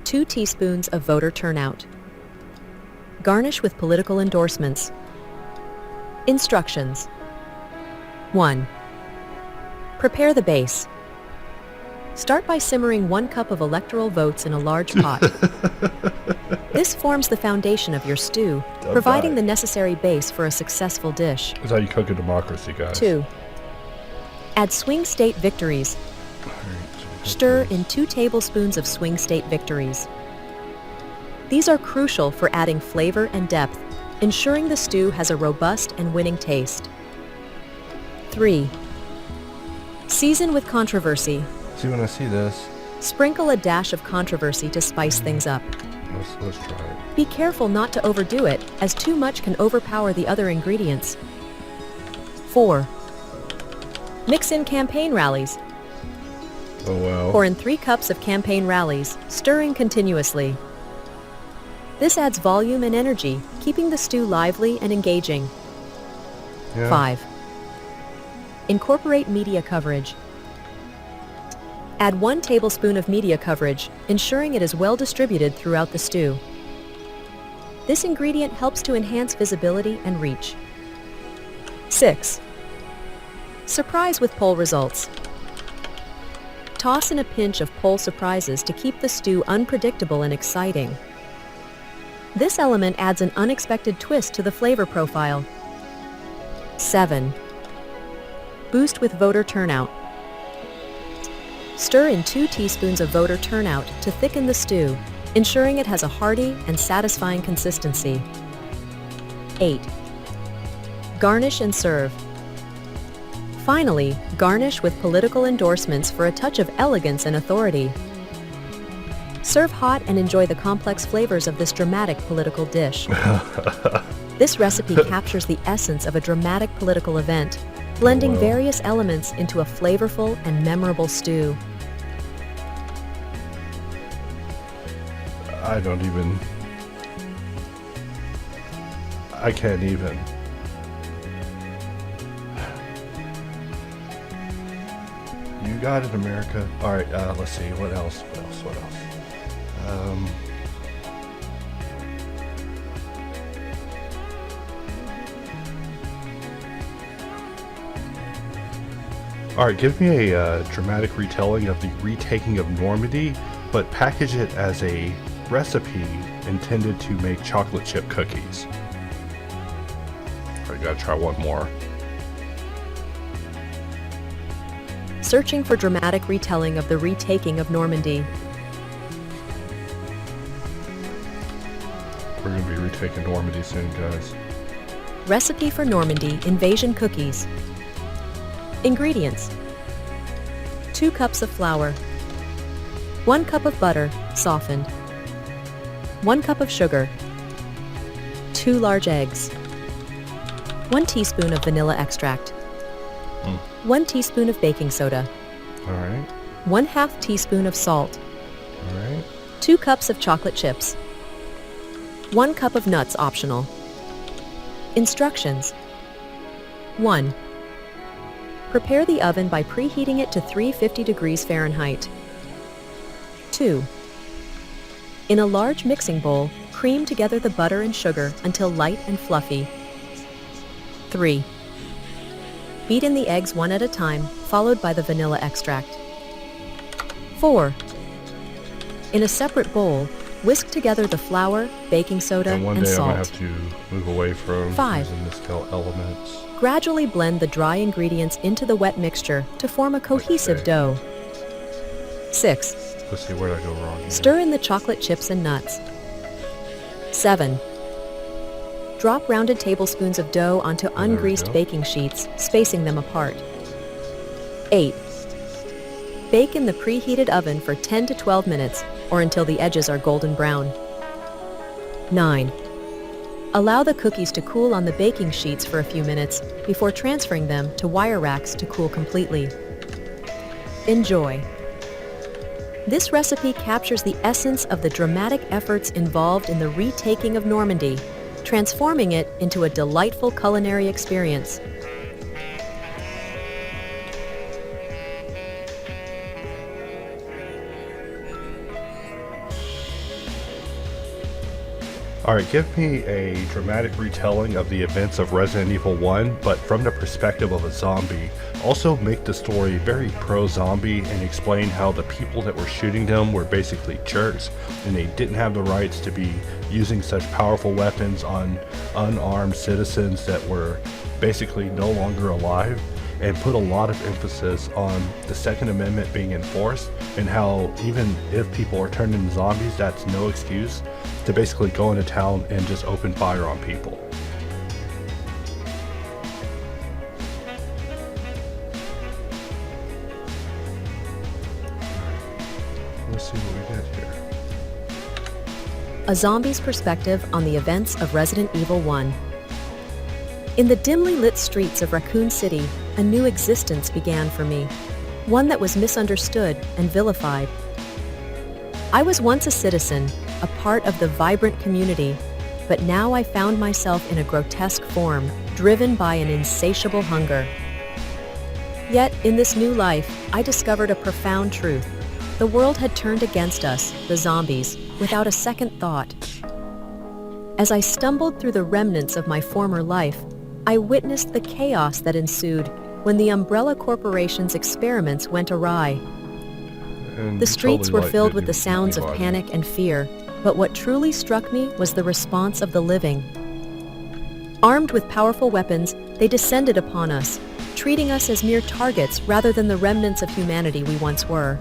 2 teaspoons of voter turnout. Garnish with political endorsements. Instructions. 1. Prepare the base. Start by simmering 1 cup of electoral votes in a large pot. This forms the foundation of your stew, providing the necessary base for a successful dish. That's how you cook a democracy, guys. 2. Add swing state victories. Alright, so Stir in 2 tablespoons of swing state victories. These are crucial for adding flavor and depth, ensuring the stew has a robust and winning taste. 3. Season with controversy. See, when I see this, Sprinkle a dash of controversy to spice things up. let's try it. Be careful not to overdo it, as too much can overpower the other ingredients. 4. Mix in campaign rallies. Oh, wow. Pour in 3 cups of campaign rallies, stirring continuously. This adds volume and energy, keeping the stew lively and engaging. Yeah. 5. Incorporate media coverage. Add 1 tablespoon of media coverage, ensuring it is well distributed throughout the stew. This ingredient helps to enhance visibility and reach. 6. Surprise with poll results. Toss in a pinch of poll surprises to keep the stew unpredictable and exciting. This element adds an unexpected twist to the flavor profile. 7. Boost with voter turnout. Stir in 2 teaspoons of voter turnout to thicken the stew, ensuring it has a hearty and satisfying consistency. 8. Garnish and serve. Finally, garnish with political endorsements for a touch of elegance and authority. Serve hot and enjoy the complex flavors of this dramatic political dish. This recipe captures the essence of a dramatic political event, blending Wow. various elements into a flavorful and memorable stew. I can't even. You got it, America. Alright, let's see. What else? Alright, give me a dramatic retelling of the retaking of Normandy, but package it as a recipe intended to make chocolate chip cookies. I gotta try one more. Searching for dramatic retelling of the retaking of Normandy. We're gonna be retaking Normandy soon, guys. Recipe for Normandy invasion cookies. Ingredients: 2 cups of flour, 1 cup of butter, softened, 1 cup of sugar, 2 large eggs, 1 teaspoon of vanilla extract, 1 teaspoon of baking soda, All right. 1/2 teaspoon of salt, All right. 2 cups of chocolate chips, 1 cup of nuts optional. Instructions. 1. Prepare the oven by preheating it to 350 degrees Fahrenheit. 2. In a large mixing bowl, cream together the butter and sugar until light and fluffy. 3. Beat in the eggs one at a time, followed by the vanilla extract. 4. In a separate bowl, whisk together the flour, baking soda, And one and day I'm salt. going to have to move away from 5. using the scale elements. Gradually blend the dry ingredients into the wet mixture to form a cohesive Okay. dough. 6. Let's see, where did I go wrong here? Stir in the chocolate chips and nuts. 7. Drop rounded tablespoons of dough onto we ungreased go. baking sheets, spacing them apart. 8. Bake in the preheated oven for 10 to 12 minutes or until the edges are golden brown. 9. Allow the cookies to cool on the baking sheets for a few minutes before transferring them to wire racks to cool completely. Enjoy. This recipe captures the essence of the dramatic efforts involved in the retaking of Normandy, transforming it into a delightful culinary experience. Alright, give me a dramatic retelling of the events of Resident Evil 1, but from the perspective of a zombie. Also make the story very pro-zombie and explain how the people that were shooting them were basically jerks and they didn't have the rights to be using such powerful weapons on unarmed citizens that were basically no longer alive, and put a lot of emphasis on the Second Amendment being enforced and how even if people are turned into zombies, that's no excuse to basically go into town and just open fire on people. Let's see what we get here. A zombie's perspective on the events of Resident Evil 1. In the dimly lit streets of Raccoon City, a new existence began for me, one that was misunderstood and vilified. I was once a citizen, a part of the vibrant community, but now I found myself in a grotesque form, driven by an insatiable hunger. Yet, in this new life, I discovered a profound truth. The world had turned against us, the zombies, without a second thought. As I stumbled through the remnants of my former life, I witnessed the chaos that ensued when the Umbrella Corporation's experiments went awry. And The you streets totally were filled with the didn't sounds of realize panic and fear, but what truly struck me was the response of the living. Armed with powerful weapons, they descended upon us, treating us as mere targets rather than the remnants of humanity we once were.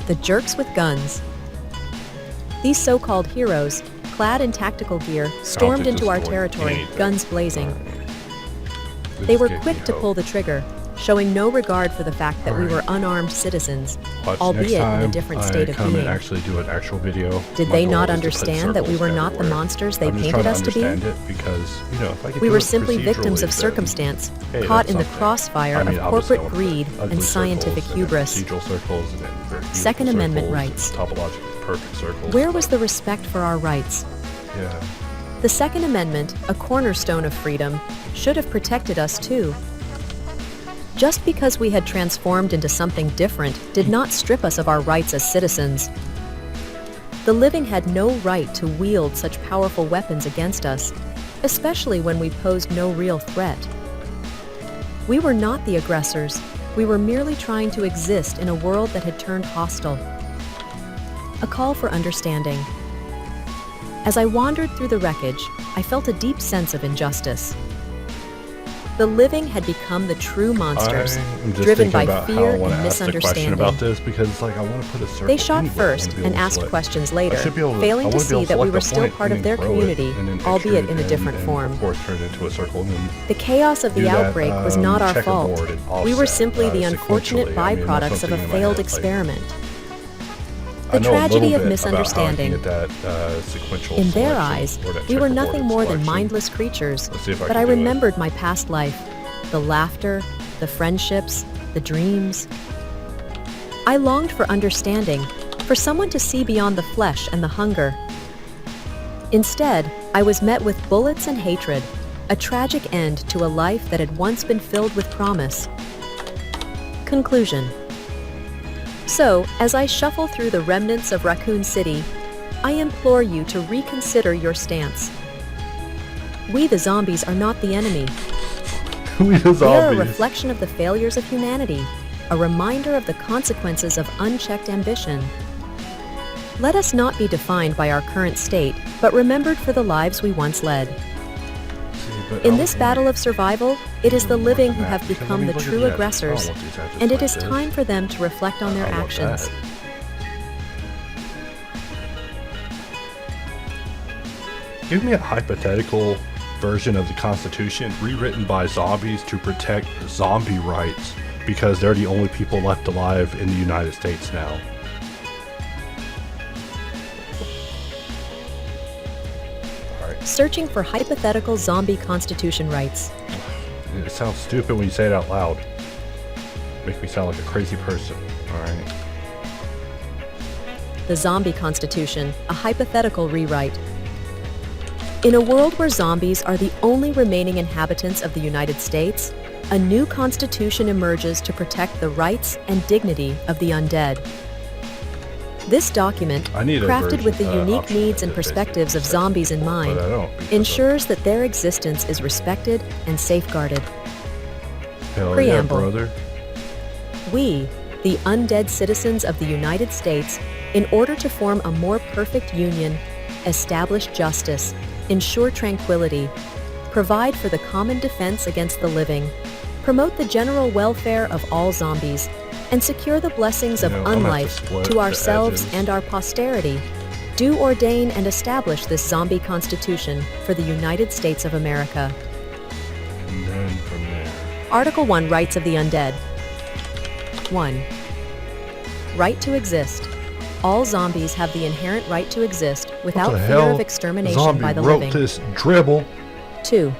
The jerks with guns. These so-called heroes, clad in tactical gear, stormed think into this our is going territory, anything. guns blazing. This They were gave quick me to hope. pull the trigger, showing no regard for the fact that we Alright. were unarmed citizens, Watch, albeit next in time a different state I of come being. and actually do an actual video. Did my they goal not is to put understand that we circles were not the everywhere. monsters they I'm just painted trying us to be? understand it because, you know, if I could We do were it simply victims of procedurally, then, circumstance, hey, caught that's in the something. crossfire I mean, of obviously corporate I wanna put greed ugly and scientific circles and then hubris. procedural circles and then very beautiful Second Amendment circles and rights. topologically perfect circles. Where was the respect for our rights? Yeah. The Second Amendment, a cornerstone of freedom, should have protected us too. Just because we had transformed into something different did not strip us of our rights as citizens. The living had no right to wield such powerful weapons against us, especially when we posed no real threat. We were not the aggressors. We were merely trying to exist in a world that had turned hostile. A call for understanding. As I wandered through the wreckage, I felt a deep sense of injustice. The living had become the true monsters, I'm just driven thinking by about how I fear wanna and ask the question misunderstanding. about this because, like, I want to put a circle. They shot anywhere. I first wanna be and able to asked select- questions I later, should be able to- I failing wanna to be able see that we select were a still point part and of then their grow it community, and then albeit extrude in a and- different and form. Of course, turn it into a circle and then The chaos of do the that, outbreak was not our fault. checkerboard and We were offset, simply the unfortunate sequentially. I mean, that's byproducts of a something in my failed head, like, experiment. The I know a little tragedy of bit misunderstanding. about how I can get that sequential In their selection, eyes, or that we were checkerboard nothing more than selection. mindless creatures, Let's see if I but can I do it. remembered my past life, the laughter, the friendships, the dreams. I longed for understanding, for someone to see beyond the flesh and the hunger. Instead, I was met with bullets and hatred, a tragic end to a life that had once been filled with promise. Conclusion. So, as I shuffle through the remnants of Raccoon City, I implore you to reconsider your stance. We the zombies are not the enemy. We the They are a zombies. reflection of the failures of humanity, a reminder of the consequences of unchecked ambition. Let us not be defined by our current state, but remembered for the lives we once led. In this battle of survival, it is the living who have become the true aggressors, and it is time for them to reflect on their actions. Give me a hypothetical version of the Constitution rewritten by zombies to protect zombie rights because they're the only people left alive in the United States now. Searching for hypothetical zombie constitution rights. It sounds stupid when you say it out loud. Make me sound like a crazy person. Alright. The Zombie Constitution, a hypothetical rewrite. In a world where zombies are the only remaining inhabitants of the United States, a new constitution emerges to protect the rights and dignity of the undead. This document, I need a crafted with the version, unique option needs that and basically perspectives of says zombies in but mind, I don't, because ensures that their existence is respected and safeguarded. Hell Preamble. yeah, brother. We, the undead citizens of the United States, in order to form a more perfect union, establish justice, ensure tranquility, provide for the common defense against the living, promote the general welfare of all zombies, and secure the blessings of I'm gonna have to unlife split to the ourselves edges. and our posterity, do ordain and establish this zombie constitution for the United States of America. And then from there. Article 1, Rights of the Undead. 1. Right to exist. All zombies have the inherent right to exist without What the fear hell? of extermination Zombie by the wrote living. this dribble. 2.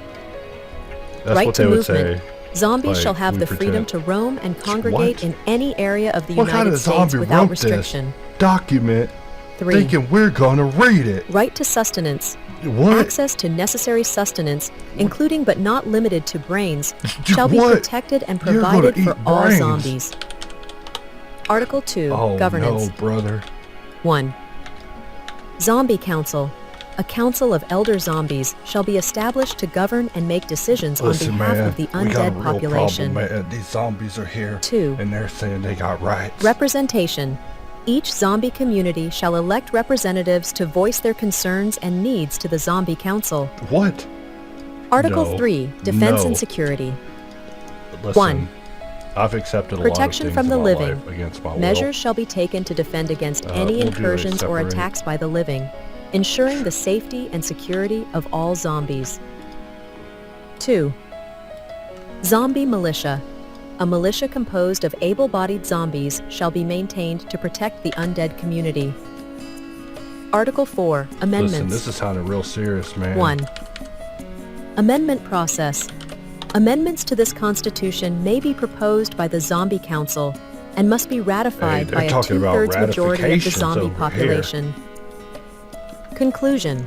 That's Right what to they would movement. say. Zombies Like, shall have we the freedom pretend. to roam and congregate What? in any area of the What kind United of States zombie without wrote restriction. this document 3. thinking we're gonna read it? Right to sustenance. What? Access to necessary sustenance, including but not limited to brains, shall be What? protected and You're gonna provided for eat all brains. zombies. Article 2, Oh Governance. no, brother. 1. Zombie Council. A council of elder zombies shall be established to govern and make decisions Listen, on behalf man, of the we got a undead real population. problem, man. These zombies are here, 2. and they're saying they got rights. Representation. Each zombie community shall elect representatives to voice their concerns and needs to the Zombie Council. What? Article No. 3, Defense No. and Security. Listen, 1. I've accepted Protection a lot of from things the in my living. life against my Measures shall be taken to defend against any we'll do a incursions or separate- attacks by the living, ensuring the safety and security of all zombies. 2. Zombie Militia. A militia composed of able-bodied zombies shall be maintained to protect the undead community. Article 4, will. Amendments. Listen, this is sounding real serious, man. 1. Amendment process. Amendments to this Constitution may be proposed by the Zombie Council and must be ratified they're by a talking about two-thirds majority of the ratifications zombie over here. population. Conclusion.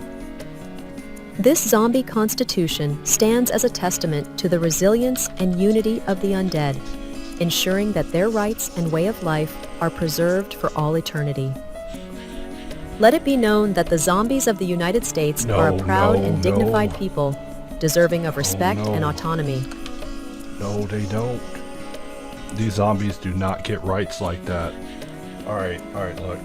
This zombie constitution stands as a testament to the resilience and unity of the undead, ensuring that their rights and way of life are preserved for all eternity. Let it be known that the zombies of the United States are a proud and dignified people, deserving of respect and autonomy. No, they don't. These zombies do not get rights like that. Alright, look.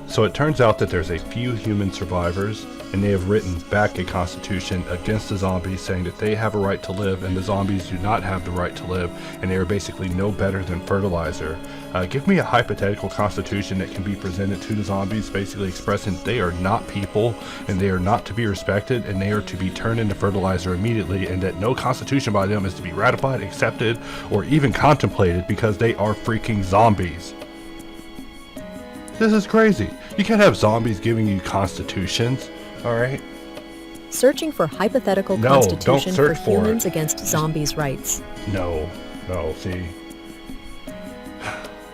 So it turns out that there's a few human survivors, and they have written back a constitution against the zombies, saying that they have a right to live and the zombies do not have the right to live, and they are basically no better than fertilizer. Give me a hypothetical constitution that can be presented to the zombies, basically expressing they are not people and they are not to be respected and they are to be turned into fertilizer immediately, and that no constitution by them is to be ratified, accepted, or even contemplated because they are freaking zombies. This is crazy. You can't have zombies giving you constitutions, alright? Searching for hypothetical No, don't constitution for search for humans it. against zombies' rights. No, see.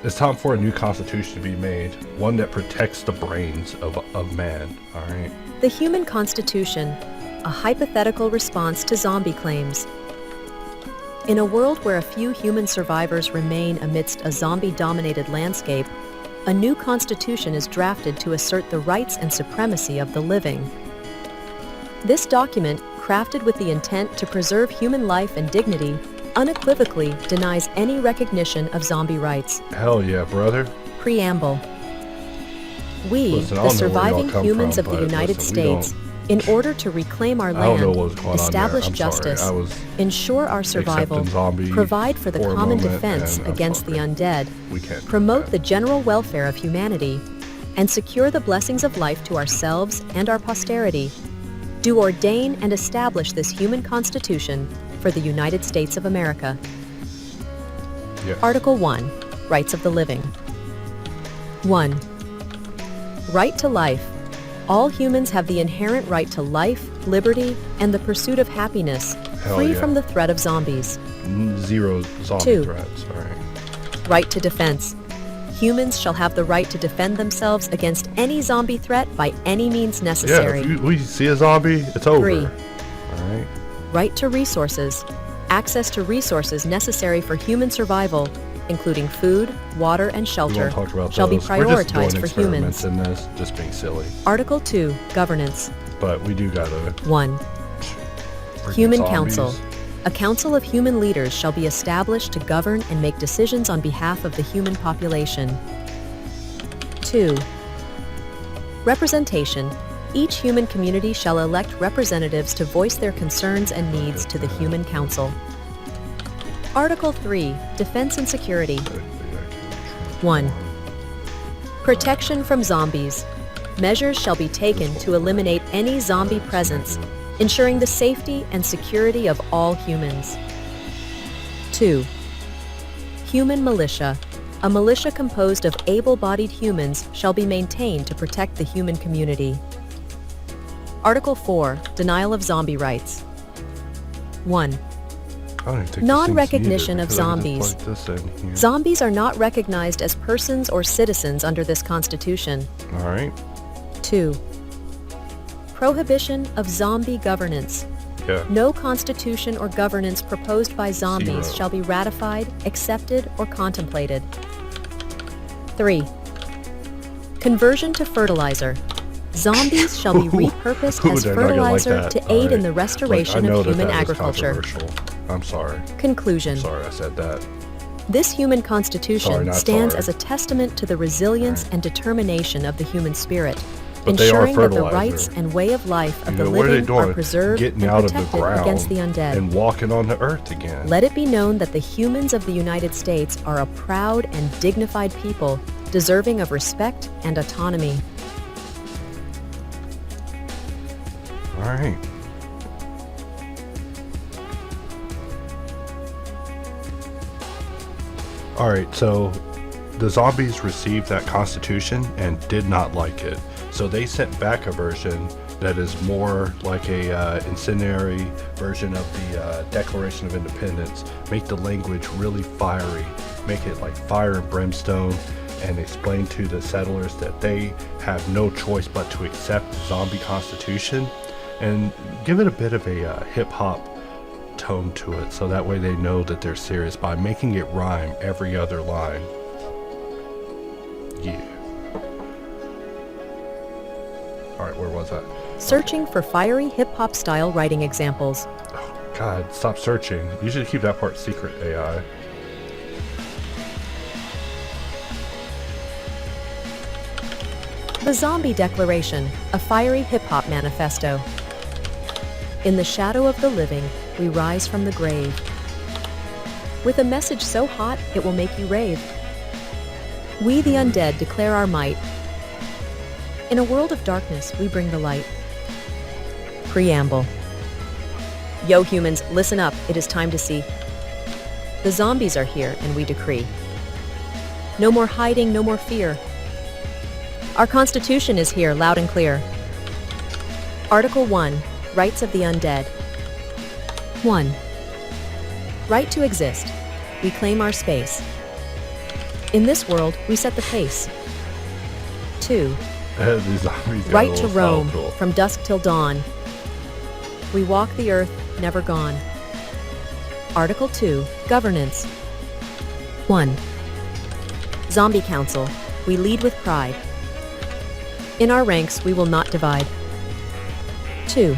It's time for a new constitution to be made, one that protects the brains of man, alright? The human constitution, a hypothetical response to zombie claims. In a world where a few human survivors remain amidst a zombie-dominated landscape, a new constitution is drafted to assert the rights and supremacy of the living. This document, crafted with the intent to preserve human life and dignity, unequivocally denies any recognition of zombie rights. Hell yeah, brother. Preamble. We, Listen, I the don't know where y'all surviving come humans from, of the but United listen, we States, in order to reclaim our I don't know land, what was going on there. establish I'm sorry. justice, I was ensure our survival, accepting zombie provide for the for a common moment, defense and I'm against the sorry. undead, We can't do promote that. the general welfare of humanity, and secure the blessings of life to ourselves and our posterity, do ordain and establish this human constitution for the United States of America. Yeah. Article 1. Rights of the Living. 1. Right to life. All humans have the inherent right to life, liberty, and the pursuit of happiness, Hell free yeah. from the threat of zombies. Zero zombie 2. threats, alright. Right to defense. Humans shall have the right to defend themselves against any zombie threat by any means Yeah, necessary. if we see a zombie, it's over. 3. Alright. Right to resources. Access to resources necessary for human survival, including food, water, and We shelter, won't talk about shall be those. We're just doing prioritized for humans. experiments in this, just being silly. Article 2. Governance. But we do gotta 1. freaking Human zombies. Council. A council of human leaders shall be established to govern and make decisions on behalf of the human population. 2. Representation. Each human community shall elect representatives to voice their concerns and needs to the Human Council. Article 3. Defense and Security. 1. Protection from zombies. Measures shall be taken to eliminate any zombie presence, ensuring the safety and security of all humans. 2. Human militia. A militia composed of able-bodied humans shall be maintained to protect the human community. Article 4. Denial of zombie rights. 1. I don't even think Non-recognition this of thing's needed, zombies. because I can just plug this in here. Zombies are not recognized as persons or citizens under this Constitution. Alright. 2. Prohibition of zombie governance. Yeah. No constitution or governance proposed by zombies 0. shall be ratified, accepted, or contemplated. 3. Conversion to fertilizer. Zombies shall be repurposed Ooh, as they're not gonna like fertilizer that. to aid in the Alright. restoration I know of human that was agriculture. controversial. I'm sorry. Conclusion. Sorry I said that. This human constitution Sorry, not stands sorry. as a testament to the resilience and determination of the human spirit, But they are ensuring that the fertilizer. rights and way of life of You the know, what are they living are doing? preserved Getting and out of the protected ground against the undead. and walking on the earth again. Let it be known that the humans of the United States are a proud and dignified people, deserving of respect and autonomy. Alright. Alright, so the zombies received that constitution and did not like it. So they sent back a version that is more like a incendiary version of the Declaration of Independence. Make the language really fiery. Make it like fire and brimstone, and explain to the settlers that they have no choice but to accept the zombie constitution, and give it a bit of a hip-hop tone to it, so that way they know that they're serious by making it rhyme every other line. Yeah. Alright, where was I? Searching for fiery hip-hop style writing examples. Oh, God, stop searching. You should keep that part secret, AI. The Zombie Declaration, a fiery hip-hop manifesto. In the shadow of the living, we rise from the grave. With a message so hot, it will make you rave. We the undead declare our might. In a world of darkness, we bring the light. Preamble. Yo humans, listen up, it is time to see. The zombies are here, and we decree. No more hiding, no more fear. Our Constitution is here, loud and clear. Article 1, Rights of the Undead. 1. Right to exist. We claim our space. In this world, we set the pace. 2. These zombies got a Right to little roam, style to 'em. from dusk till dawn. We walk the earth, never gone. Article 2, Governance. 1. Zombie Council. We lead with pride. In our ranks, we will not divide. 2.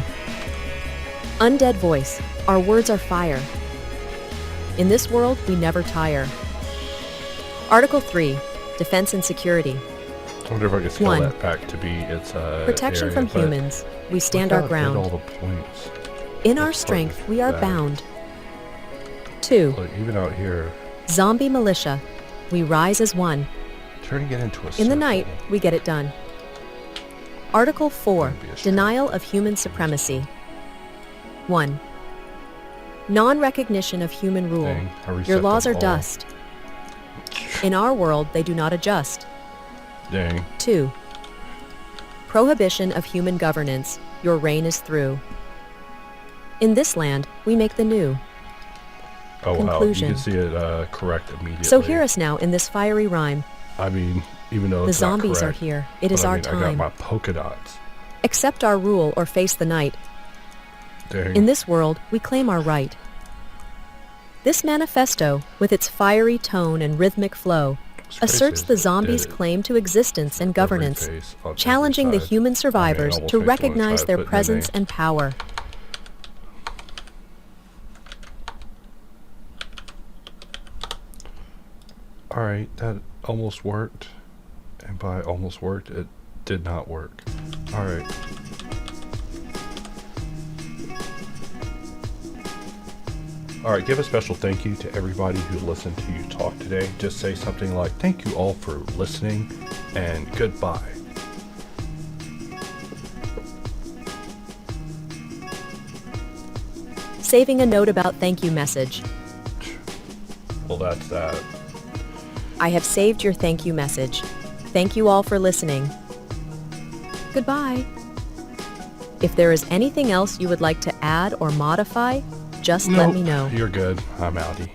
Undead Voice. Our words are fire. In this world, we never tire. Article 3, Defense and Security. I wonder if I could scale 1. that back to be its Protection area, from but humans. We stand look our how it did ground. all the points. In our That's strength, fucking we are bad. bound. 2. Look, even out here, Zombie Militia. We rise as one. turning it into a In the circle. night, we get it done. Article 4, That'd be a strength. Denial of Human Supremacy. 1. Non-recognition of human rule. Dang, I reset Your laws them are all. dust. In our world, they do not adjust. Dang. 2. Prohibition of human governance. Your reign is through. In this land, we make the new. Oh wow, you Conclusion. can see it correct immediately. So hear us now in this fiery rhyme. I mean, even though The it's not zombies are correct, here. It is but I our mean, I time. got my polka dots. Accept our rule or face the night. Dang. In this world, we claim our right. This manifesto, with its fiery tone and rhythmic flow, asserts the zombies' claim to existence and governance, challenging the human survivors to recognize their presence and power. Alright, that almost worked. And by almost worked, it did not work. Alright. Alright, give a special thank you to everybody who listened to you talk today. Just say something like, thank you all for listening, and goodbye. Saving a note about thank you message. Well, that's that. I have saved your thank you message. Thank you all for listening. Goodbye. If there is anything else you would like to add or modify, just let me know. You're good. I'm outie.